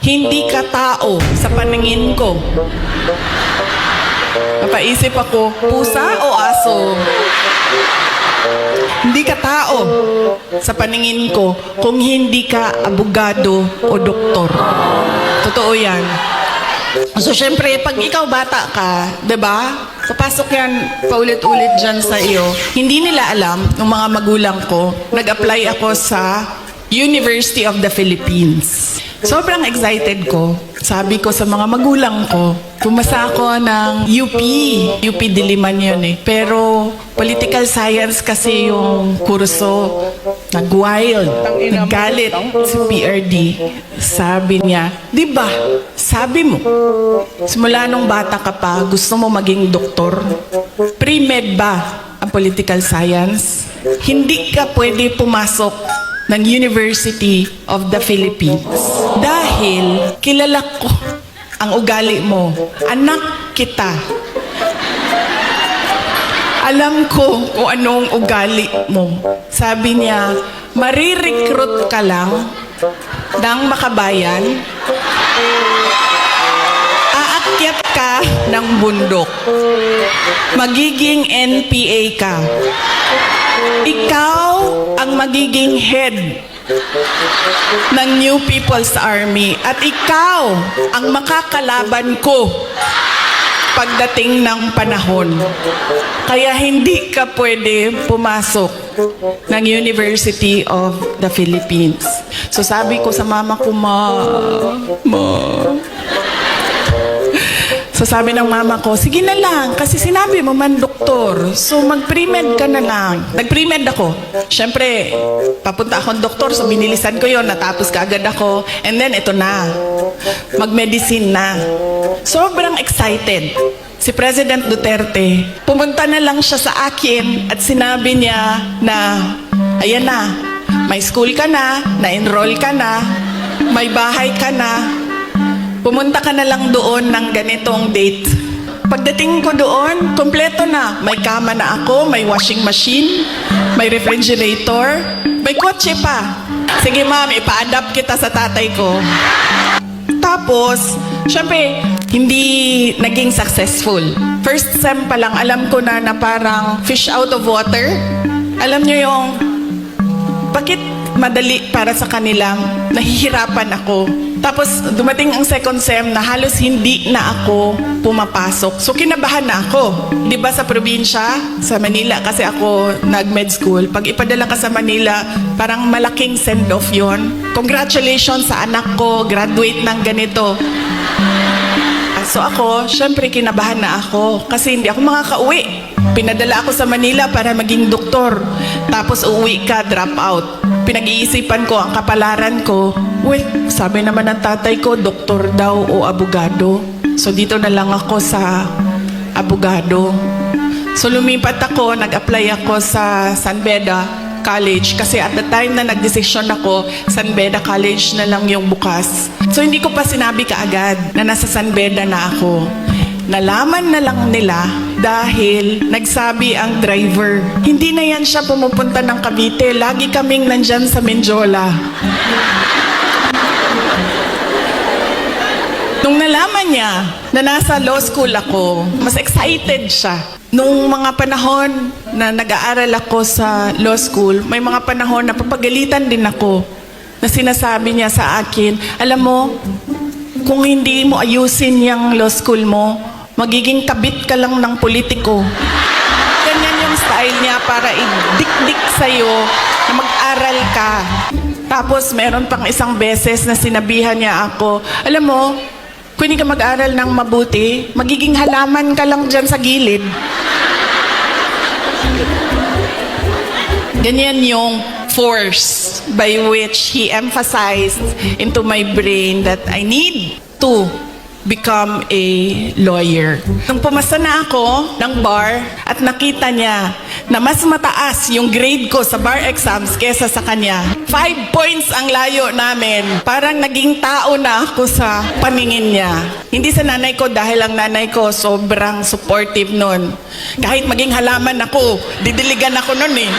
Hindi ka tao sa paningin ko. Napaisip ako, pusa o aso? Hindi ka tao sa paningin ko kung hindi ka abogado o doktor. Totoo yan. So, syempre, pag ikaw bata ka, diba? Papasok yan paulit-ulit dyan sa iyo. Hindi nila alam, ng mga magulang ko, nag-apply ako sa University of the Philippines. Sobrang excited ko. Sabi ko sa mga magulang ko, pumasa ako ng UP Diliman yun eh. Pero political science kasi yung kurso. Nag-wild, naggalit si PRD. Sabi niya, di ba, sabi mo, simula nung bata ka pa, gusto mo maging doktor? Pre-med ba ang political science? Hindi ka pwede pumasok ng University of the Philippines. Dahil kilala ko ang ugali mo. Anak kita. Alam ko kung anong ugali mo. Sabi niya, marirecruit ka lang ng makabayan, aakyat ka ng bundok, magiging NPA ka. Ikaw ang magiging head ng New People's Army at ikaw ang makakalaban ko pagdating ng panahon. Kaya hindi ka pwede pumasok ng University of the Philippines. So sabi ko sa mama ko, Ma. So sabi ng mama ko, sige na lang, kasi sinabi mo man doktor, so mag-pre-med ka na lang. Nag-pre-med ako. Siyempre, papunta akong doktor, so binilisan ko yon, natapos ka agad ako, and then ito na, mag-medicine na. Sobrang excited. Si President Duterte, pumunta na lang siya sa akin at sinabi niya na, ayan na, may school ka na, na-enroll ka na, may bahay ka na, pumunta ka na lang doon ng ganitong date. Pagdating ko doon, kompleto na. May kama na ako, may washing machine, may refrigerator, may kotse pa. Sige ma'am, ipa-adapt kita sa tatay ko. Tapos, syempre, hindi naging successful. First sem pa lang, alam ko na parang fish out of water. Alam nyo yung, bakit madali para sa kanila, nahihirapan ako. Tapos dumating ang second sem na halos hindi na ako pumapasok. So kinabahan na ako. 'Di ba sa probinsya, sa Manila kasi ako nag-med school. Pag ipadala ka sa Manila, parang malaking send-off 'yon. Congratulations sa anak ko, graduate ng ganito. So ako, syempre kinabahan na ako kasi hindi ako makakauwi. Pinadala ako sa Manila para maging doktor. Tapos uuwi ka, drop out. Pinag-iisipan ko ang kapalaran ko. Sabi naman ng tatay ko, doktor daw o abogado. So dito na lang ako sa abogado. So lumipat ako, nag-apply ako sa San Beda College. Kasi at the time na nagdesisyon ako, San Beda College na lang yung bukas. So hindi ko pa sinabi kaagad na nasa San Beda na ako. Nalaman na lang nila dahil nagsabi ang driver, hindi na yan siya pumupunta ng Cavite, lagi kaming nandyan sa Menjola. Nung nalaman niya na nasa law school ako, mas excited siya. Nung mga panahon na nag-aaral ako sa law school, may mga panahon na papagalitan din ako na sinasabi niya sa akin, alam mo, kung hindi mo ayusin yung law school mo, magiging kabit ka lang ng politiko. Ganyan yung style niya para idikdik sa'yo na mag-aral ka. Tapos meron pang isang beses na sinabihan niya ako, alam mo, kung hindi ka mag-aral ng mabuti, magiging halaman ka lang dyan sa gilid. Ganyan yung force by which he emphasized into my brain that I need to become a lawyer. Nung pumasa na ako ng bar at nakita niya na mas mataas yung grade ko sa bar exams kesa sa kanya, 5 points ang layo namin. Parang naging tao na ako sa paningin niya. Hindi sa nanay ko dahil ang nanay ko sobrang supportive nun. Kahit maging halaman ako, didiligan ako nun eh.